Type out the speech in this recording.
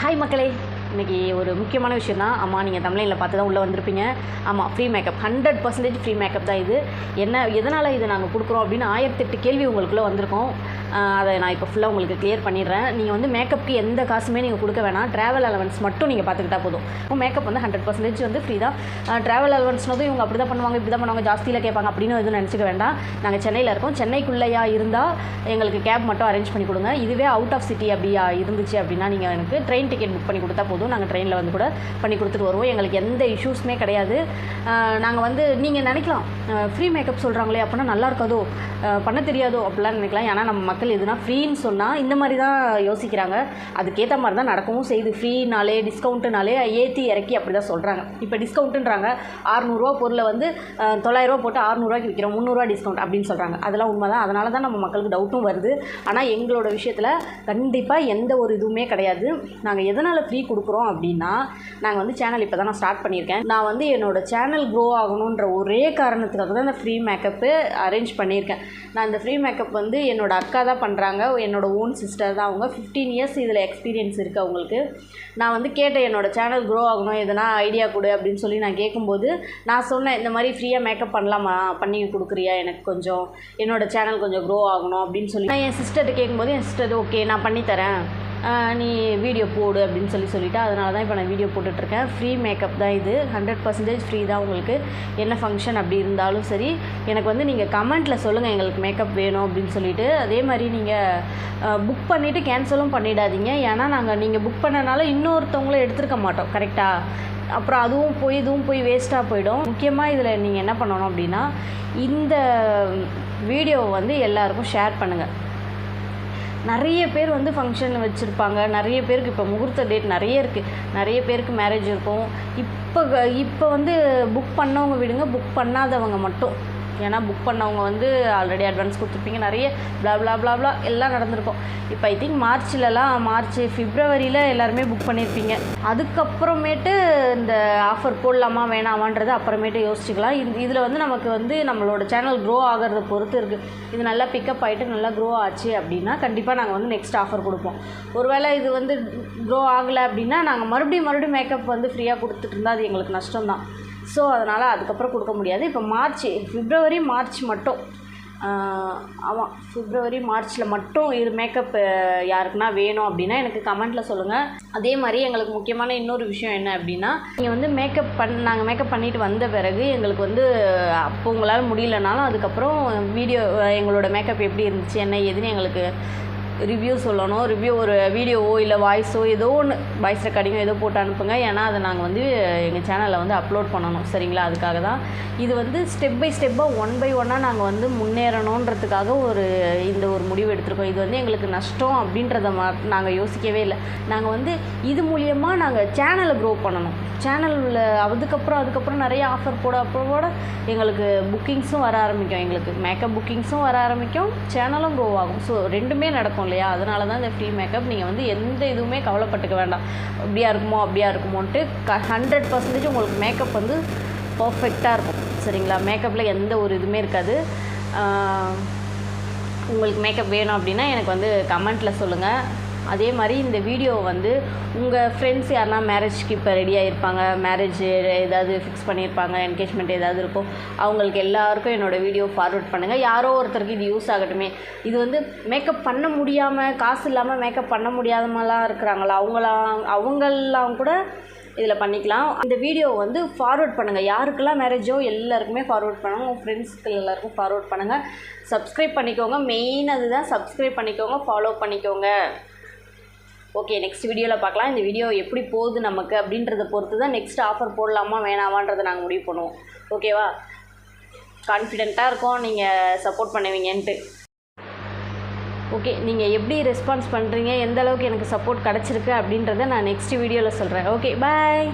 Hi மக்களே, இன்றைக்கி ஒரு முக்கியமான விஷயம் தான். ஆமாம், நீங்கள் தமிழில் பார்த்து தான் உள்ளே வந்திருப்பீங்க. ஆமாம், ஃப்ரீ மேக்கப் 100% ஃப்ரீ மேக்கப் தான். இது எதனால் இதை நாங்கள் கொடுக்குறோம் அப்படின்னு 1008 கேள்வி உங்களுக்குள்ளே வந்திருக்கோம். அதை நான் இப்போ ஃபுல்லாக உங்களுக்கு கிளியர் பண்ணிடுறேன். நீங்கள் வந்து மேக்கப்புக்கு எந்த காசுமே நீங்கள் கொடுக்க வேணாம். ட்ராவல் அலவன்ஸ் மட்டும் நீங்கள் பார்த்துக்கிட்டா போதும். மேக்கப் வந்து 100% வந்து ஃப்ரீ தான். ட்ராவல் அலவன்ஸ்னதும் இவங்க அப்படி தான் பண்ணுவாங்க, இப்படி தான் பண்ணுவாங்க, ஜாஸ்தியில் கேட்பாங்க அப்படின்னு எதுவும் நினச்சிக்க வேண்டாம். நாங்கள் சென்னையில் இருக்கோம். சென்னைக்குள்ளேயா இருந்தால் எங்களுக்கு கேப் மட்டும் அரேஞ்ச் பண்ணி கொடுங்க. இதுவே அவுட் ஆஃப் சிட்டி அப்படியா இருந்துச்சு அப்படின்னா நீங்கள் எனக்கு ட்ரெயின் டிக்கெட் புக் பண்ணி கொடுத்தா போதும். நாங்கள் ட்ரெயினில் வந்து கூட பண்ணி கொடுத்துட்டு வருவோம். எங்களுக்கு எந்த இஷ்யூஸுமே கிடையாது. நாங்கள் வந்து நீங்கள் நினைக்கலாம் ஃப்ரீ மேக்கப் சொல்கிறாங்களே அப்படின்னா நல்லா இருக்காதோ, பண்ண தெரியாதோ அப்படிலாம் நினைக்கலாம். ஏன்னா நம்ம மக்கள் எதுனா ஃப்ரீன்னு சொன்னால் இந்த மாதிரி தான் யோசிக்கிறாங்க. அதுக்கேற்ற மாதிரி தான் நடக்கவும் செய்து. ஃப்ரீனாலே டிஸ்கவுண்ட்டுனாலே ஏற்றி இறக்கி அப்படி தான் சொல்கிறாங்க. இப்போ டிஸ்கவுண்ட்டுன்றாங்க, 600 பொருளை வந்து 900 போட்டு 600 விற்கிறோம், 300 டிஸ்கவுண்ட் அப்படின்னு சொல்கிறாங்க. அதெல்லாம் உண்மை தான். அதனால தான் நம்ம மக்களுக்கு டவுட்டும் வருது. ஆனால் எங்களோட விஷயத்தில் கண்டிப்பாக எந்த ஒரு இதுவுமே கிடையாது. நாங்கள் எதனால் ஃப்ரீ கொடுக்குறோம் அப்படின்னா, நாங்கள் வந்து சேனல் இப்போ தான் நான் ஸ்டார்ட் பண்ணியிருக்கேன். நான் வந்து என்னோடய சேனல் க்ரோ ஆகணுன்ற ஒரே காரணத்துக்காக தான் இந்த ஃப்ரீ மேக்கப்பு அரேஞ்ச் பண்ணியிருக்கேன். நான் இந்த ஃப்ரீ மேக்கப் வந்து என்னோடய அக்கா தான் பண்ணுறாங்க. என்னோடய ஓன் சிஸ்டர் தான். அவங்க 15 இயர்ஸ் இதில் எக்ஸ்பீரியன்ஸ் இருக்குது அவங்களுக்கு. நான் வந்து கேட்டேன், என்னோடய சேனல் க்ரோ ஆகணும், எதனா ஐடியா கொடு அப்படின்னு சொல்லி நான் கேட்கும்போது நான் சொன்னேன், இந்த மாதிரி ஃப்ரீயாக மேக்கப் பண்ணலாமா, பண்ணி கொடுக்குறியா, எனக்கு கொஞ்சம் என்னோடய சேனல் கொஞ்சம் க்ரோ ஆகணும் அப்படின்னு சொல்லி நான் என் சிஸ்டர்கிட்ட கேட்கும்போது என் சிஸ்டர் ஓகே நான் பண்ணித்தரேன், நீ வீடியோ போடு அப்படின்னு சொல்லிட்டா. அதனால தான் இப்போ நான் வீடியோ போட்டுட்ருக்கேன். ஃப்ரீ மேக்கப் தான் இது, 100% ஃப்ரீ தான். உங்களுக்கு என்ன ஃபங்க்ஷன் அப்படி இருந்தாலும் சரி, எனக்கு வந்து நீங்கள் கமெண்ட்டில் சொல்லுங்கள் எங்களுக்கு மேக்கப் வேணும் அப்படின்னு சொல்லிவிட்டு. அதே மாதிரி நீங்கள் புக் பண்ணிவிட்டு கேன்சலும் பண்ணிடாதீங்க. ஏன்னா நீங்கள் புக் பண்ணனால இன்னொருத்தவங்களும் எடுத்துருக்க மாட்டோம், கரெக்டாக? அப்புறம் அதுவும் போய் இதுவும் போய் வேஸ்ட்டாக போயிடும். முக்கியமாக இதில் நீங்கள் என்ன பண்ணணும் அப்படின்னா, இந்த வீடியோவை வந்து எல்லாருக்கும் ஷேர் பண்ணுங்கள். நிறைய பேர் வந்து ஃபங்க்ஷன் வச்சுருப்பாங்க. நிறைய பேருக்கு இப்போ முகூர்த்த டேட் நிறைய இருக்குது. நிறைய பேருக்கு மேரேஜ் இருக்கும். இப்போ வந்து புக் பண்ணவங்க விடுங்க, புக் பண்ணாதவங்க மட்டும். ஏன்னா புக் பண்ணவங்க வந்து ஆல்ரெடி அட்வான்ஸ் கொடுத்துருப்பீங்க, நிறைய ப்ளா எல்லாம் நடந்திருக்கும். இப்போ ஐ திங்க் மார்ச் பிப்ரவரியில் எல்லாருமே புக் பண்ணியிருப்பீங்க. அதுக்கப்புறமேட்டு இந்த ஆஃபர் போடலாமா வேணாமான்றது அப்புறமேட்டு யோசிச்சுக்கலாம். இதில் வந்து நமக்கு வந்து நம்மளோட சேனல் க்ரோ ஆகிறத பொறுத்து இருக்குது. இது நல்லா பிக்கப் ஆகிட்டு நல்லா க்ரோ ஆச்சு அப்படின்னா கண்டிப்பாக நாங்கள் வந்து நெக்ஸ்ட் ஆஃபர் கொடுப்போம். ஒருவேளை இது வந்து க்ரோ ஆகலை அப்படின்னா நாங்கள் மறுபடியும் மேக்கப் வந்து ஃப்ரீயாக கொடுத்துட்டு இருந்தால் அது எங்களுக்கு நஷ்டம் தான். ஸோ அதனால் அதுக்கப்புறம் கொடுக்க முடியாது. இப்போ பிப்ரவரி மார்ச் மட்டும், ஆமாம் பிப்ரவரி மார்ச்சில் மட்டும் இது மேக்கப் யாருக்குன்னா வேணும் அப்படின்னா எனக்கு கமெண்ட்டில் சொல்லுங்கள். அதே மாதிரி எங்களுக்கு முக்கியமான இன்னொரு விஷயம் என்ன அப்படின்னா, நீங்கள் வந்து நாங்கள் மேக்கப் பண்ணிவிட்டு வந்த பிறகு எங்களுக்கு வந்து அப்போ உங்களால் முடியலனாலும் அதுக்கப்புறம் எங்களோட மேக்கப் எப்படி இருந்துச்சு என்ன ஏதுன்னு எங்களுக்கு ரிவ்யூ சொல்லணும். ஒரு வீடியோவோ இல்லை வாய்ஸோ ஏதோ ஒன்று, வாய்ஸ் ரெக்கார்டிங்கோ ஏதோ போட்டு அனுப்புங்க. ஏன்னா அதை நாங்கள் வந்து எங்கள் சேனலில் வந்து அப்லோட் பண்ணணும், சரிங்களா? அதுக்காக தான் இது வந்து ஸ்டெப் பை ஸ்டெப்பாக 1 by 1 நாங்கள் வந்து முன்னேறணுன்றதுக்காக இந்த ஒரு முடிவு எடுத்திருக்கோம். இது வந்து எங்களுக்கு நஷ்டம் அப்படின்றத நாங்கள் யோசிக்கவே இல்லை. நாங்கள் வந்து இது மூலியமாக நாங்கள் சேனலை க்ரோ பண்ணணும். சேனலில் அதுக்கப்புறம் நிறைய ஆஃபர் போட எங்களுக்கு புக்கிங்ஸும் வர ஆரம்பிக்கும். எங்களுக்கு மேக்கப் புக்கிங்ஸும் வர ஆரம்பிக்கும், சேனலும் க்ரோ ஆகும். ஸோ ரெண்டுமே நடக்கும் இல்லையா? அதனால தான் இந்த ஃப்ரீ மேக்கப். நீங்கள் வந்து எந்த இதுவுமே கவலைப்பட்டுக்க வேண்டாம், அப்படியா இருக்குமோன்ட்டு 100% உங்களுக்கு மேக்கப் வந்து பர்ஃபெக்டாக இருக்கும், சரிங்களா? மேக்கப்பில் எந்த ஒரு இதுவுமே இருக்காது. உங்களுக்கு மேக்கப் வேணும் அப்படின்னா எனக்கு வந்து கமெண்ட்டில் சொல்லுங்கள். அதே மாதிரி இந்த வீடியோ வந்து உங்கள் ஃப்ரெண்ட்ஸ் யாருன்னா மேரேஜ்க்கு இப்போ ரெடியாக இருப்பாங்க, மேரேஜ் ஏதாவது ஃபிக்ஸ் பண்ணியிருப்பாங்க, என்கேஜ்மெண்ட் ஏதாவது இருக்கும், அவங்களுக்கு எல்லாருக்கும் என்னோடய வீடியோ ஃபார்வர்ட் பண்ணுங்கள். யாரோ ஒருத்தருக்கு இது யூஸ் ஆகட்டுமே. இது வந்து மேக்கப் பண்ண முடியாமல், காசு இல்லாமல் மேக்கப் பண்ண முடியாதமெல்லாம் இருக்கிறாங்களா, அவங்கெல்லாம் கூட இதில் பண்ணிக்கலாம். இந்த வீடியோ வந்து ஃபார்வர்ட் பண்ணுங்கள். யாருக்கெல்லாம் மேரேஜோ எல்லாருக்குமே ஃபார்வர்ட் பண்ணுங்கள். உங்கள் ஃப்ரெண்ட்ஸ்க்கு எல்லாருக்கும் ஃபார்வர்ட் பண்ணுங்கள். சப்ஸ்கிரைப் பண்ணிக்கோங்க. மெயின் அதுதான், சப்ஸ்கிரைப் பண்ணிக்கோங்க, ஃபாலோ பண்ணிக்கோங்க. ஓகே, நெக்ஸ்ட் வீடியோவில் பார்க்கலாம். இந்த வீடியோ எப்படி போகுது நமக்கு அப்படின்றத பொறுத்து தான் நெக்ஸ்ட் ஆஃபர் போடலாமா வேணாமான்றதை நாங்கள் முடிவு பண்ணுவோம். ஓகேவா? கான்ஃபிடெண்ட்டாக இருக்கோம் நீங்கள் சப்போர்ட் பண்ணுவீங்கன்ட்டு. ஓகே, நீங்கள் எப்படி ரெஸ்பான்ஸ் பண்ணுறீங்க, எந்த அளவுக்கு எனக்கு சப்போர்ட் கிடச்சிருக்கு அப்படின்றத நான் நெக்ஸ்ட் வீடியோவில் சொல்கிறேன். ஓகே, பாய்.